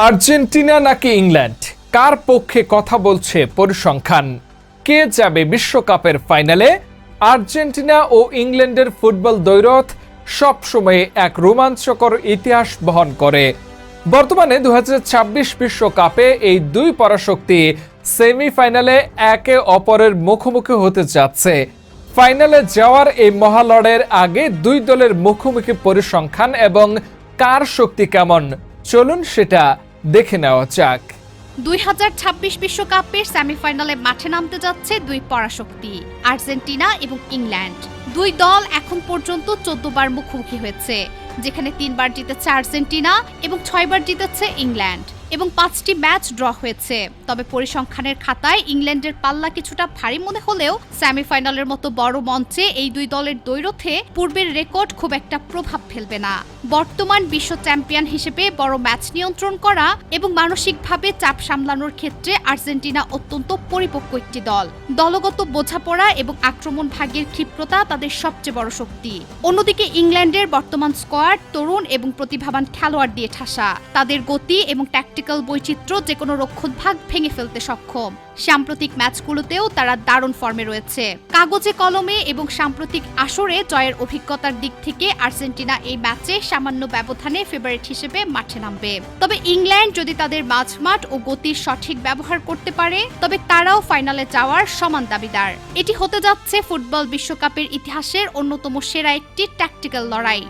Argentina নাকি England, কার পক্ষে কথা বলছে পরিসংখ্যান? কে যাবে বিশ্বকাপের ফাইনালে? আর্জেন্টিনা ও ইংল্যান্ডের ফুটবল দ্বৈরথ সবসময় এক রোমাঞ্চকর ইতিহাস বহন করে। বর্তমানে 2026 বিশ্বকাপে এই দুই পরাশক্তি সেমিফাইনালে একে অপরের মুখোমুখি হতে যাচ্ছে। ফাইনালে যাওয়ার এই মহালড়াইয়ের আগে দুই দলের মুখোমুখি পরিসংখ্যান এবং কার শক্তি কেমন, চলুন সেটা দেখে নেওয়া যাক। 2026 বিশ্বকাপের সেমিফাইনালে মাঠে নামতে যাচ্ছে দুই পরাশক্তি আর্জেন্টিনা এবং ইংল্যান্ড। দুই দল এখন পর্যন্ত 14 বার মুখোমুখি হয়েছে, যেখানে 3 বার জিতেছে আর্জেন্টিনা এবং 6 বার জিতেছে ইংল্যান্ড এবং 5টি ম্যাচ ড্র হয়েছে। তবে পরিসংখ্যানের খাতায় ইংল্যান্ডের পাল্লা কিছুটা ভারী মনে হলেও সেমিফাইনালের মতো বড় মঞ্চে এই দুই দলের দ্বৈরথে পূর্বের রেকর্ড খুব একটা প্রভাব ফেলবে না। বর্তমান বিশ্ব চ্যাম্পিয়ন হিসেবে বড় ম্যাচ নিয়ন্ত্রণ করা এবং মানসিকভাবে চাপ সামলানোর ক্ষেত্রে আর্জেন্টিনা অত্যন্ত পরিপক্ক একটি দল। দলগত বোঝাপড়া এবং আক্রমণ ভাগের ক্ষিপ্রতা তাদের সবচেয়ে বড় শক্তি। অন্যদিকে ইংল্যান্ডের বর্তমান স্কোয়াড তরুণ এবং প্রতিভাবান খেলোয়াড় দিয়ে ঠাসা। তাদের গতি এবং ট্যাকটিক্যাল বৈচিত্র্য যে কোনো রক্ষণভাগ ভেঙে ফেলতে সক্ষম। সাম্প্রতিক ম্যাচগুলোতেও তারা দারুণ ফর্মে রয়েছে। কাগজে কলমে এবং সাম্প্রতিক আসরে জয়ের অভিজ্ঞতার দিক থেকে আর্জেন্টিনা এই ম্যাচে সামান্য ব্যবধানে ফেভারিট হিসেবে মাঠে নামবে। তবে ইংল্যান্ড যদি তাদের মাঝমাঠ ও গতির সঠিক ব্যবহার করতে পারে, তবে তারাও ফাইনালে যাওয়ার সমান দাবিদার। এটি হতে যাচ্ছে ফুটবল বিশ্বকাপের ইতিহাসের অন্যতম সেরা একটি ট্যাকটিক্যাল লড়াই।